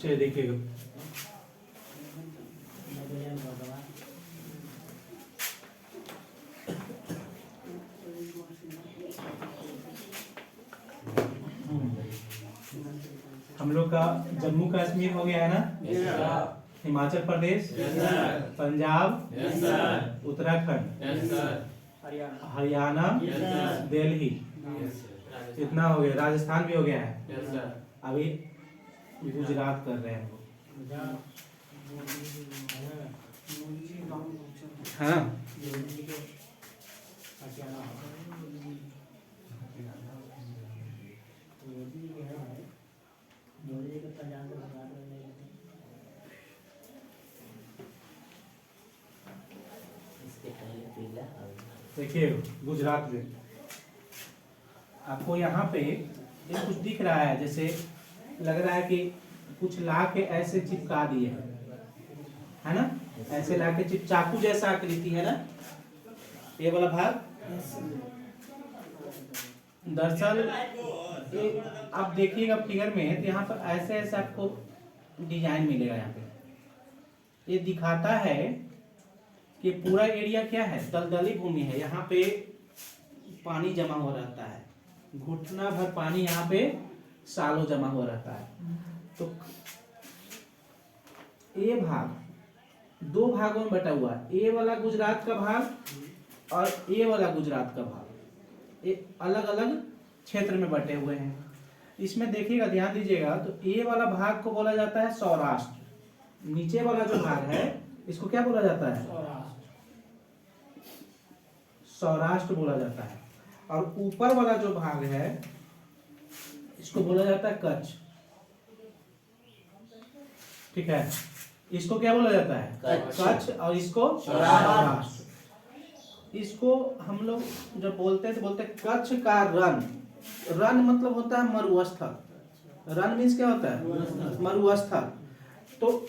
चलिए देखिएगा। हम लोग का जम्मू कश्मीर हो गया है ना, हिमाचल प्रदेश, पंजाब, उत्तराखंड, हरियाणा, दिल्ली, इतना हो गया। राजस्थान भी हो गया है। अभी गुजरात कर रहे हैं हम लोग। हाँ देखिए गुजरात में आपको यहाँ पे ये कुछ दिख रहा है, जैसे लग रहा है कि कुछ ला के ऐसे चिपका दिए है ना, ऐसे ला के चाकू जैसा आकृति है ना ये वाला भाग। दरअसल आप देखिएगा फिगर में तो यहाँ पर ऐसे ऐसे आपको डिजाइन मिलेगा। यहाँ पे ये दिखाता है कि पूरा एरिया क्या है, दलदली भूमि है। यहाँ पे पानी जमा हो रहता है, घुटना भर पानी यहाँ पे सालों जमा हो रहता है। तो ये भाग दो भागों में बटा हुआ है, ये वाला गुजरात का भाग और ये वाला गुजरात का भाग, ये अलग अलग क्षेत्र में बटे हुए हैं। इसमें देखिएगा, ध्यान दीजिएगा, तो ये वाला भाग को बोला जाता है सौराष्ट्र। नीचे वाला जो भाग है इसको क्या बोला जाता है, सौराष्ट्र बोला जाता है। और ऊपर वाला जो भाग है इसको बोला जाता है कच्छ। ठीक है, इसको क्या बोला जाता है, कच्छ, और इसको सौराष्ट्र। इसको हम लोग जब बोलते हैं तो बोलते हैं कच्छ का रण। रण मतलब होता है मरुस्थल। रण मीन्स क्या होता है, मरुस्थल। तो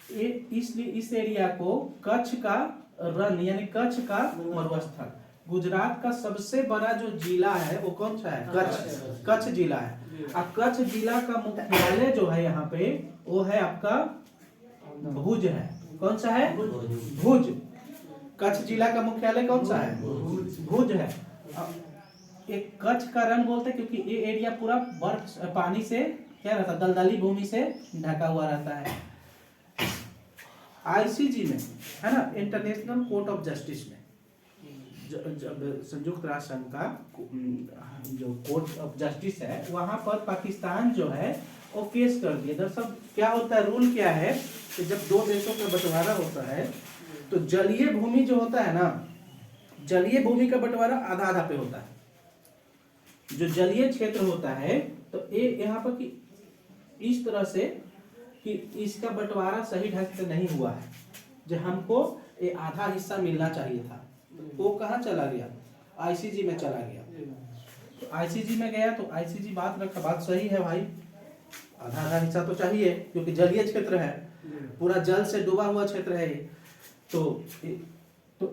ये इसलिए इस एरिया को कच्छ का रण यानी कच्छ का मरुस्थल। गुजरात का सबसे बड़ा जो जिला है वो कौन सा है, कच्छ। कच्छ जिला है। और कच्छ जिला का मुख्यालय जो है यहाँ पे वो है आपका भुज है। कौन सा है, भुज। कच्छ जिला का मुख्यालय कौन सा है, भुज है। एक कच्छ का रण बोलते हैं क्योंकि ये एरिया पूरा बर्फ पानी से क्या रहता है, दलदली भूमि से ढका हुआ रहता है। आईसीजे में है ना, इंटरनेशनल कोर्ट ऑफ जस्टिस में, जब संयुक्त राष्ट्र संघ का जो कोर्ट ऑफ जस्टिस है वहां पर पाकिस्तान जो है वो केस कर दिया। दरअसल क्या होता है, रूल क्या है कि जब दो देशों का बंटवारा होता है तो जलीय भूमि जो होता है ना, जलीय भूमि का बंटवारा आधा आधा पे होता है। जो जलीय क्षेत्र होता है तो ये यहाँ पर कि इस तरह से कि इसका बंटवारा सही ढंग से नहीं हुआ है, जो हमको ये आधा हिस्सा मिलना चाहिए था, वो कहाँ चला गया, आईसीजे में चला गया। तो आईसीजे में गया तो आईसीजे बात रखा, बात सही है भाई, आधा आधा हिस्सा तो चाहिए क्योंकि जलीय क्षेत्र है, पूरा जल से डूबा हुआ क्षेत्र है। तो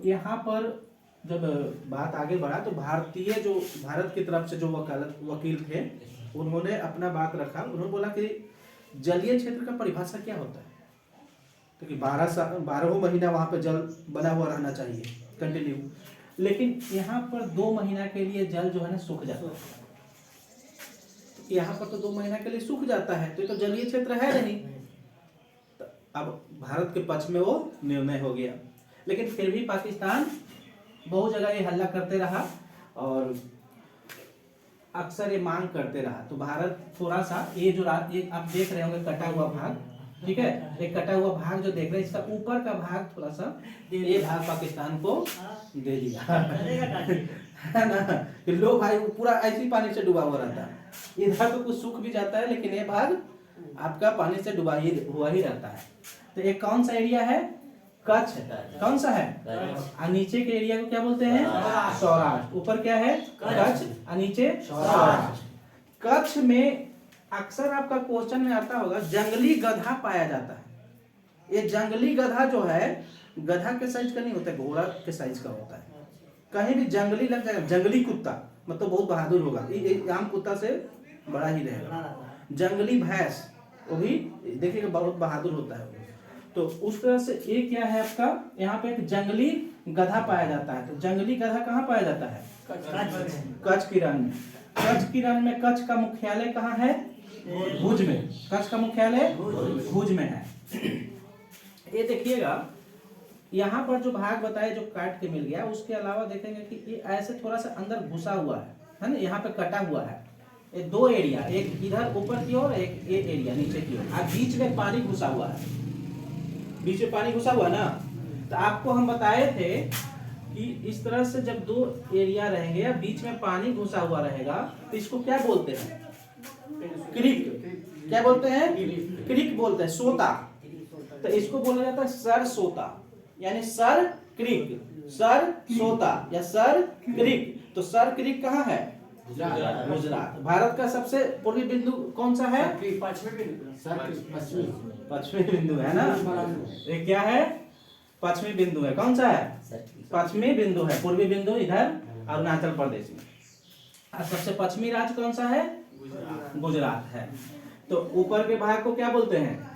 यहाँ पर जब बात आगे बढ़ा तो भारतीय जो भारत की तरफ से जो वकील थे उन्होंने अपना बात रखा। उन्होंने बोला कि जलीय क्षेत्र का परिभाषा क्या होता है, क्योंकि 12 महीना वहां पे जल बना हुआ रहना चाहिए कंटिन्यू, लेकिन यहाँ पर 2 महीना के लिए जल जो है ना सूख जाता है। यहाँ पर तो 2 महीना के लिए सूख जाता है, तो जलीय क्षेत्र है नहीं। तो अब भारत के पक्ष में वो निर्णय हो गया, लेकिन फिर भी पाकिस्तान बहुत जगह ये हल्ला करते रहा और अक्सर ये मांग करते रहा। तो भारत थोड़ा सा ये जो आप देख रहे होंगे कटा हुआ भाग, ठीक है, एक कटा हुआ भाग जो देख रहे हैं, इसका ऊपर का भाग थोड़ा सा ये भाग पाकिस्तान को दे दिया है ना, कि लो भाई पूरा ऐसी पानी से डूबा हुआ रहता है। इधर तो कुछ सूख भी जाता है लेकिन ये भाग आपका पानी से डूबा हुआ ही रहता है। तो एक कौन सा एरिया है, कच्छ। कौन सा है, और नीचे के एरिया को क्या बोलते हैं, सौराष्ट्र। ऊपर क्या है, कच्छ, और नीचे सौराष्ट्र। कच्छ में अक्सर आपका क्वेश्चन में आता होगा जंगली गधा पाया जाता है। ये जंगली गधा जो है गधा के साइज का नहीं होता है, घोड़ा के साइज का होता है। कहीं भी जंगली लग जाएगा, जंगली कुत्ता मतलब बहुत बहादुर होगा, ये आम कुत्ता से बड़ा ही रहेगा। जंगली भैंस वो भी देखिएगा बहुत बहादुर होता है वो। तो उस तरह से ये क्या है आपका, यहाँ पे एक जंगली गधा पाया जाता है। तो जंगली गधा कहाँ पाया जाता है? कच्छ की रण में। कच्छ की रण में कच्छ का मुख्यालय कहाँ है? भुज में। कच्छ का मुख्यालय भुज में है। ये देखिएगा यहाँ पर जो भाग बताए जो काट के मिल गया, उसके अलावा देखेंगे कि ये ऐसे थोड़ा सा अंदर घुसा हुआ है ना, यहाँ पे कटा हुआ है। ये दो एरिया, एक इधर ऊपर की ओर, एक ये एरिया नीचे की ओर, और बीच में पानी घुसा हुआ है। बीच में पानी घुसा हुआ ना, तो आपको हम बताए थे कि इस तरह से जब दो एरिया रहेंगे या बीच में पानी घुसा हुआ रहेगा तो इसको क्या बोलते हैं? क्रीक। क्या बोलते हैं? क्रीक बोलते हैं, सोता। तो इसको बोला जाता है सर सोता, यानी सर क्रीक, सर सोता या सर क्रीक। तो सर क्रीक कहाँ है? गुजरात। भारत का सबसे पूर्वी बिंदु कौन सा है? पश्चिमी बिंदु है ना, ये क्या है? पश्चिमी बिंदु है। कौन सा है? पश्चिमी बिंदु है। पूर्वी बिंदु इधर अरुणाचल प्रदेश में। और सबसे पश्चिमी राज्य कौन सा है? गुजरात है। तो ऊपर के भाग को क्या बोलते हैं?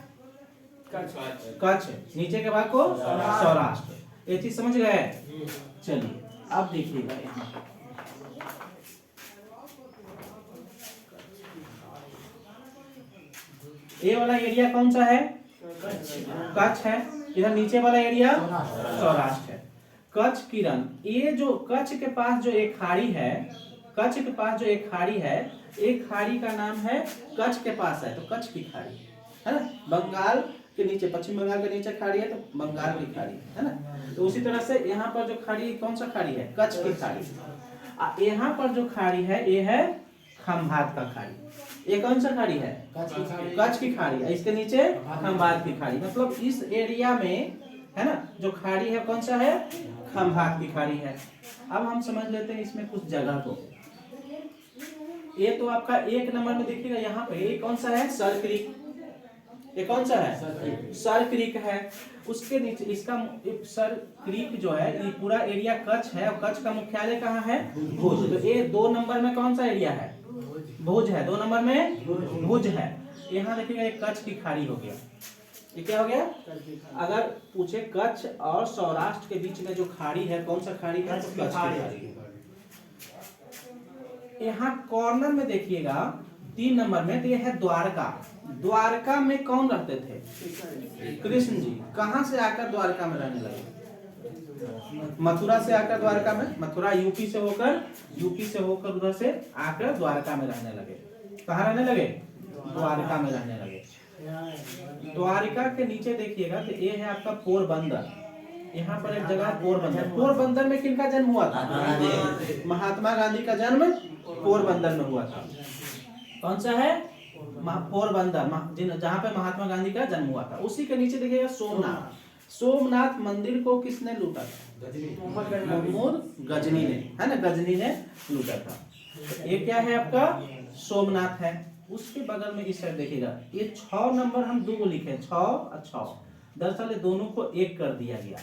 कच्छ। नीचे के भाग को सौराष्ट्र। ये चीज समझ गए? चलिए अब देखिएगा यहाँ ये वाला एरिया कौन सा है? कच्छ है। इधर नीचे वाला एरिया सौराष्ट्र है। कच्छ की रण, ये जो कच्छ के पास जो एक खाड़ी है, कच्छ के पास जो एक खाड़ी है, एक खाड़ी का नाम है कच्छ के पास है, तो कच्छ की खाड़ी है ना। बंगाल के नीचे, पश्चिम बंगाल के नीचे खाड़ी है तो बंगाल की खाड़ी है ना। तो उसी तरह से यहाँ पर जो खाड़ी, कौन सा खाड़ी है? कच्छ की खाड़ी। यहाँ पर जो खाड़ी है ये है खंभात का खाड़ी। ये कौन सा खाड़ी है? कच्छ की खाड़ी है। इसके नीचे खंभात की खाड़ी। मतलब इस एरिया में है ना जो खाड़ी है कौन सा है? खंभात की खाड़ी है। अब हम समझ लेते हैं इसमें कुछ जगह को। ये तो आपका एक नंबर में देखिएगा यहाँ पे, ये कौन सा है? Sir creek. ये कौन सा है? सर क्रीक है। उसके नीचे इसका सर क्रीक जो है, ये पूरा एरिया कच्छ है और कच्छ का मुख्यालय कहाँ है? भुज। तो ये 2 नंबर में कौन सा एरिया है? भुज है। 2 नंबर में भुज है। यहाँ देखिएगा एक कच्छ की खाड़ी हो गया। ये क्या हो गया? अगर पूछे कच्छ और सौराष्ट्र के बीच में जो खाड़ी है, कौन सा खाड़ी है? कच्छ की खाड़ी। यहाँ कॉर्नर में देखिएगा 3 नंबर में, तो ये है द्वारका। द्वारका में कौन रहते थे? कृष्ण जी। कहाँ से आकर द्वारका में रहने लगे? मथुरा से आकर द्वारका में, मथुरा यूपी से होकर उधर से आकर द्वारका में रहने लगे। कहाँ रहने लगे? द्वारका में रहने लगे। द्वारका के नीचे देखिएगा तो ये है आपका पोरबंदर। यहाँ पर एक जगह पोरबंदर। पोरबंदर में किनका जन्म हुआ था? महात्मा गांधी का जन्म पोरबंदर में हुआ था। कौन सा है? पोरबंदर, जहाँ पे महात्मा गांधी का जन्म हुआ था। उसी के नीचे देखिएगा सोमनाथ। सोमनाथ मंदिर को किसने लूटा था? मोहम्मद गजनी ने, है ना, गजनी ने लूटा था। ये क्या है आपका? सोमनाथ है। उसके बगल में इस साइड देखिएगा, ये 6 नंबर हम 2 को लिखे, 6 और 6। दरअसल ये दोनों को एक कर दिया गया।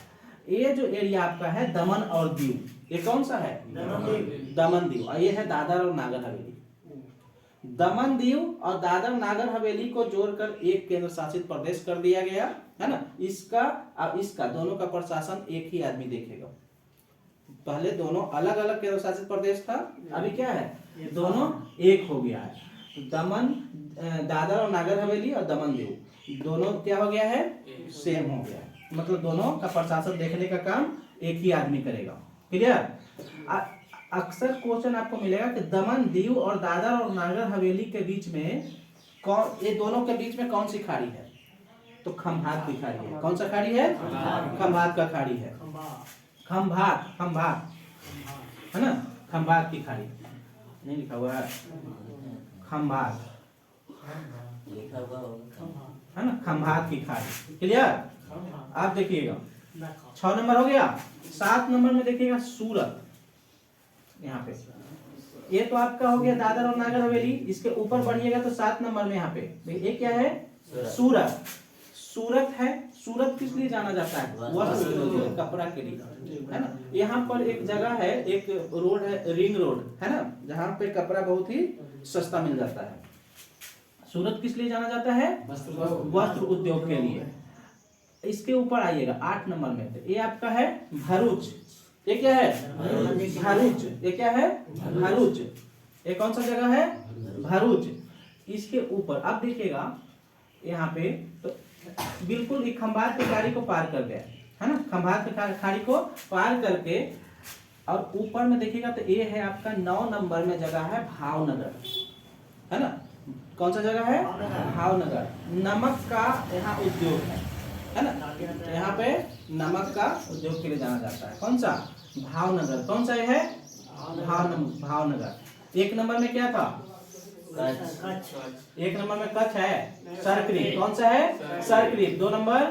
ये जो एरिया आपका है दमन और दीव, ये कौन सा है? दमन दीव। और ये है दादर और नागर हवेली। दमन दीव और दादर नागर हवेली को जोड़कर एक केंद्र शासित प्रदेश कर दिया गया, है ना। इसका और इसका दोनों का प्रशासन एक ही आदमी देखेगा। पहले दोनों अलग अलग केंद्र शासित प्रदेश था, अभी क्या है? दोनों एक हो गया है। तो दमन, दादर और नागर हवेली और दमन दीव दोनों क्या हो गया है? सेम हो गया है। मतलब दोनों का प्रशासन देखने का काम एक ही आदमी करेगा। क्लियर? अक्सर क्वेश्चन आपको मिलेगा कि दमन दीव और दादर और नागर हवेली के बीच में कौन, ये दोनों के बीच में कौन सी खाड़ी है? तो खंभात की खाड़ी है। कौन सा खाड़ी है? खंभात का खाड़ी है। खंभात है ना, खंभात की खाड़ी नहीं लिखा हुआ है, खंभात लिखा हुआ है ना, खंभात की खाड़ी। क्लियर? आप देखिएगा 6 नंबर हो गया। 7 नंबर में देखिएगा सूरत। यहाँ पे ये तो आपका हो गया दादर और नागर हवेली। इसके ऊपर बढ़िएगा तो 7 नंबर में यहाँ पे ये क्या है? सूरत। सूरत है। सूरत किस लिए जाना जाता है? वस्त्र, कपड़ा के लिए, है ना। यहाँ पर एक जगह है, एक रोड है, रिंग रोड, है ना, जहाँ पे कपड़ा बहुत ही सस्ता मिल जाता है। सूरत किस लिए जाना जाता है? वस्त्र उद्योग के लिए। इसके ऊपर आइएगा 8 नंबर में, तो ये आपका है भरूच। ये क्या है? भरूच। ये क्या है? भरूच। ये कौन सा जगह है? भरूच। इसके ऊपर अब देखिएगा यहाँ पे, तो बिल्कुल एक खंभात की खाड़ी को पार कर गया है ना, खंभात की खाड़ी को पार करके, और ऊपर में देखिएगा तो ये है आपका 9 नंबर में जगह है भावनगर, है ना। कौन सा जगह है? भावनगर। नमक का यहाँ उद्योग है ना, यहाँ पे नमक का उद्योग के लिए जाना जाता है। कौन सा? भावनगर। कौन सा है? भावनगर। 1 नंबर में क्या था? 1 नंबर में कच्छ है, सरक्रीप। कौन सा है? सरक्रीप। 2 नंबर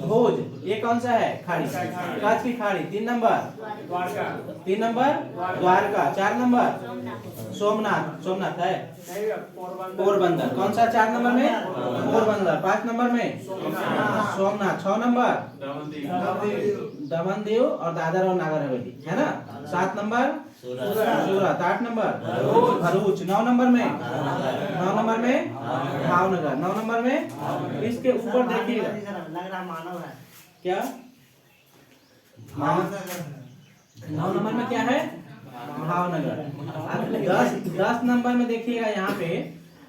भोज। ये कौन सा है? खाड़ी, कच्छ की खाड़ी। 3 नंबर द्वारका। 4 नंबर सोमनाथ है, पोरबंदर। कौन सा 4 नंबर में? पोरबंदर। 5 नंबर में सोमनाथ। 6 नंबर दमन दीव और दादर और नागर हवेली, है ना। 7 नंबर सूरत। 8 नंबर भरूच। 9 नंबर में भावनगर। 9 नंबर में इसके ऊपर देखिएगा क्या, 9 नंबर में क्या है? भावनगर। 10 नंबर में देखिएगा यहाँ पे,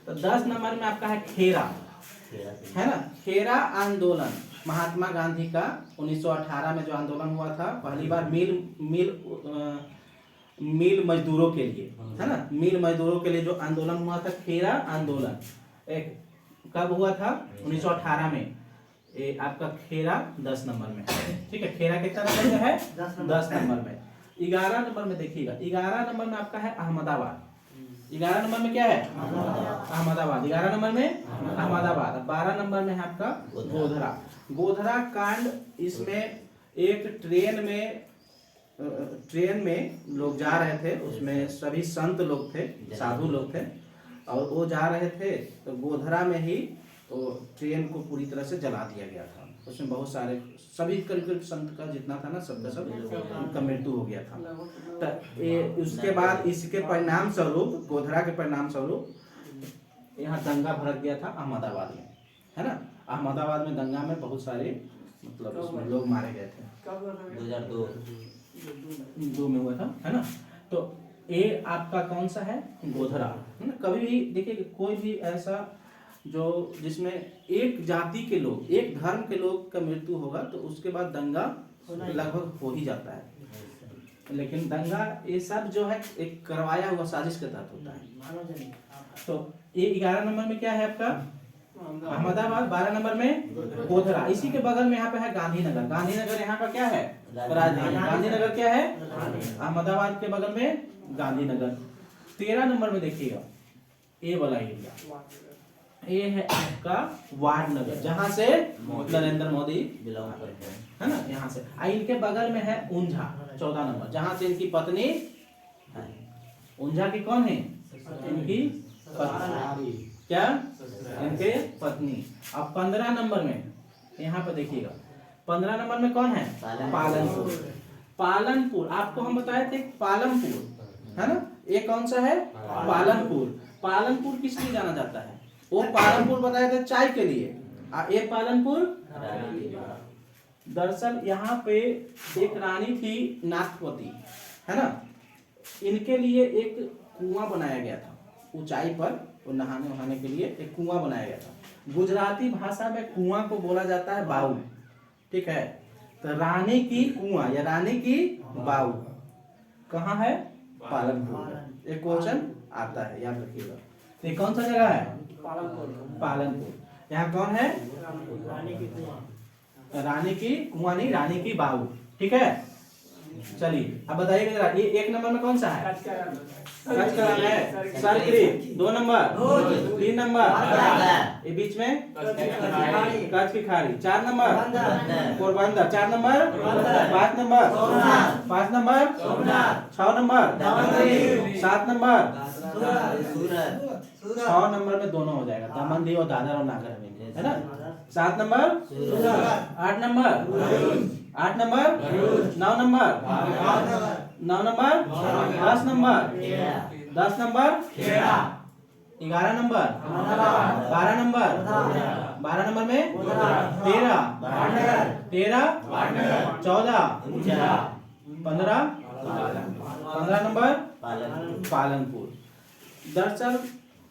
तो 10 नंबर में आपका है खेरा, है ना। खेरा आंदोलन महात्मा गांधी का 1918 में जो आंदोलन हुआ था, पहली बार मिल मजदूरों के लिए, है ना। मिल मजदूरों के लिए जो आंदोलन हुआ था, खेरा आंदोलन, एक कब हुआ था? 1918 में। ये आपका खेरा 10 नंबर में, ठीक है। खेरा कितना नंबर में है? 10 नंबर में। 11 नंबर में देखिएगा, 11 नंबर में आपका है अहमदाबाद। 11 नंबर में क्या है? अहमदाबाद। 11 नंबर में अहमदाबाद। 12 नंबर में है आपका गोधरा कांड। इसमें एक ट्रेन में लोग जा रहे थे, उसमें सभी संत लोग थे, साधु लोग थे, और वो जा रहे थे, तो गोधरा में ही तो ट्रेन को पूरी तरह से जला दिया गया था। उसमें बहुत सारे, सभी करीब संत का जितना था ना, सब उनका मृत्यु हो गया था। तो उसके बाद इसके परिणाम स्वरूप, गोधरा के परिणाम स्वरूप यहाँ दंगा भड़क गया था अहमदाबाद में, है ना। अहमदाबाद में दंगा में बहुत सारे मतलब उसमें लोग मारे गए थे। 2002 में हुआ था, है ना। तो ये आपका कौन सा है? गोधरा, है ना। कभी भी देखिए, कोई भी ऐसा जो जिसमें एक जाति के लोग, एक धर्म के लोग का मृत्यु होगा, तो उसके बाद दंगा लगभग हो ही जाता है। लेकिन दंगा ये सब जो है एक करवाया हुआ साजिश के तहत होता है। तो ये 11 नंबर में क्या है आपका? अहमदाबाद। 12 नंबर में गोधरा। इसी के बगल में यहाँ पे है गांधीनगर। गांधीनगर यहाँ का क्या है? राजधानी। गांधीनगर क्या है? अहमदाबाद के बगल में गांधीनगर। 13 नंबर में देखिएगा, ये वाला एरिया, ये है आपका वाडनगर, जहां से नरेंद्र मोदी बिलोंग करते हैं, है ना। यहाँ से इनके बगल में है ऊंझा। 14 नंबर, जहां से इनकी पत्नी, ऊंझा की कौन है? इनकी पत्नी। क्या? इनके पत्नी। अब 15 नंबर में यहाँ पे देखिएगा, 15 नंबर में कौन है? पालनपुर। आपको हम बताए थे पालनपुर, है ना। ये कौन सा है? पालनपुर किस लिए जाना जाता है? वो पालनपुर बताए थे चाय के लिए। ये पालनपुर, दरअसल यहाँ पे एक रानी थी नाथपति, है ना। इनके लिए एक कुआं बनाया गया था ऊंचाई पर, वो नहाने वहाने के लिए एक कुआं बनाया गया था। गुजराती भाषा में कुआं को बोला जाता है बाऊ, ठीक है। तो रानी की कुआं या रानी की बाऊ कहाँ है? पालनपुर। एक क्वेश्चन आता है, याद रखिएगा। ये कौन सा जगह है? पालनपुर। यहाँ कौन है? रानी की कुआं नहीं, रानी की बाऊ, ठीक है। चलिए अब बताइए जरा, ये 1 नंबर में कौन सा है? कच्छ का है, सरक्रीप। 2 नंबर, 3 नंबर, ये बीच में कच्छ की खाड़ी। 4 number Porbandar. 4 number 5 number 5 number 6 number 7 number 6 number में दोनों हो जाएगा, दमन दीव और दादर और नागर हवेली, है ना। 7 number 8 number 9 number 10 number 10 number 11 number, 12 number, 12 number में 13, 14, 15 नंबर पालनपुर। दरअसल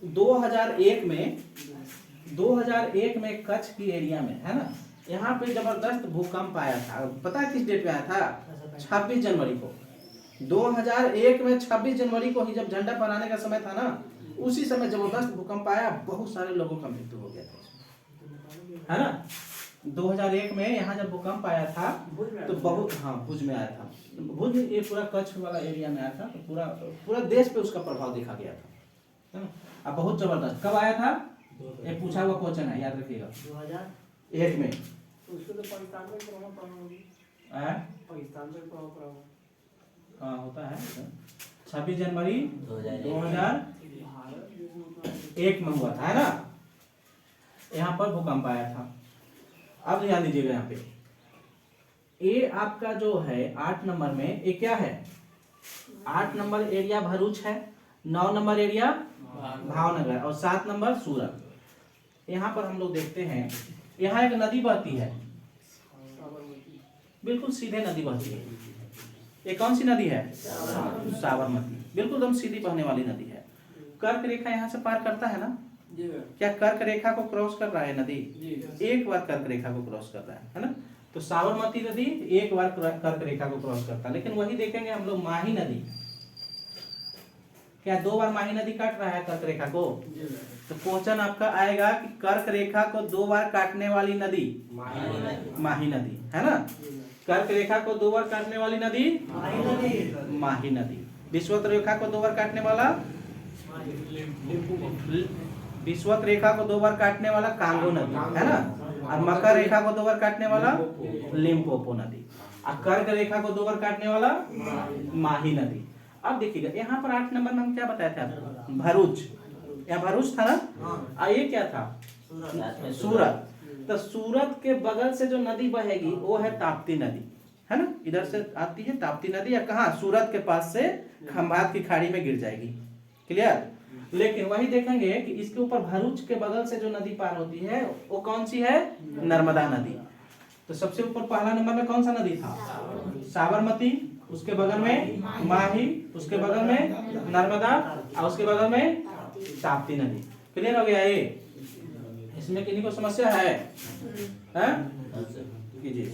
2001 में कच्छ की एरिया में है ना, यहाँ पे जबरदस्त भूकंप आया था। पता है किस डेट में आया था? 26 जनवरी को। 2001 में 26 जनवरी को ही जब झंडा फहराने का समय था ना, उसी समय जबरदस्त भूकंप आया, बहुत सारे लोगों का मृत्यु हो गया था, है ना। 2001 में यहाँ जब भूकंप आया था तो बहुत, हाँ भुज में आया था। भुज ये पूरा कच्छ वाला एरिया में आया था, तो पूरा देश पे उसका प्रभाव देखा गया था, है ना। अब बहुत जबरदस्त। कब आया था? ये पूछा हुआ क्वेश्चन है, याद रखिएगा। 2001 में। उसको तो पाकिस्तान में प्रभाव पड़ा होगा। पाकिस्तान में प्रभाव पड़ा होगा। कहाँ होता है? 26 जनवरी 2001 में हुआ था, है ना। यहाँ पर भूकंप आया था। अब ध्यान दीजिएगा, यहाँ पे ये आपका जो है 8 नंबर में, ये क्या है? 8 नंबर एरिया भरूच है, 9 नंबर एरिया भावनगर और 7 नंबर सूरत। यहाँ पर हम लोग देखते हैं, यहाँ एक नदी बहती है, बिल्कुल सीधे नदी बहती है। ये कौन सी नदी है? साबरमती। बिल्कुल एकदम सीधी बहने वाली नदी है। कर्क रेखा यहाँ से पार करता है ना। क्या कर्क रेखा को क्रॉस कर रहा है नदी? एक बार कर्क रेखा को क्रॉस कर रहा है ना। तो साबरमती नदी एक बार कर्क रेखा को क्रॉस करता है। लेकिन वही देखेंगे हम लोग माही नदी, क्या 2 बार माही नदी काट रहा है कर्क रेखा को? तो क्वेश्चन आपका आएगा कि कर्क रेखा को 2 बार काटने वाली नदी माही नदी, है ना। कर्क रेखा को 2 बार काटने वाली नदी माही नदी। विषुवत रेखा को 2 बार काटने वाला, विषुवत रेखा को 2 बार काटने वाला कांगो नदी, है ना। और मकर रेखा को 2 बार काटने वाला लिम्पोपो नदी। और कर्क रेखा को 2 बार काटने वाला माही नदी। अब देखिएगा यहाँ पर 8 नंबर में हम क्या बताए थे आपको? भरूच। यहाँ भरूच था ना, ये क्या था? सूरत। तो सूरत के बगल से जो नदी बहेगी वो है ताप्ती नदी, है ना। इधर से आती है ताप्ती नदी, या कहाँ? सूरत के पास से खंभात की खाड़ी में गिर जाएगी। क्लियर? लेकिन वही देखेंगे कि इसके ऊपर भरूच के बगल से जो नदी पार होती है वो कौन सी है? नर्मदा नदी। तो सबसे ऊपर पहला नंबर में कौन सा नदी था? साबरमती। उसके बगल में माही, उसके बगल में नर्मदा और उसके बगल में ताप्ती नदी। क्लियर हो गया? ये इसमें किन्हीं को समस्या है? कीजिए।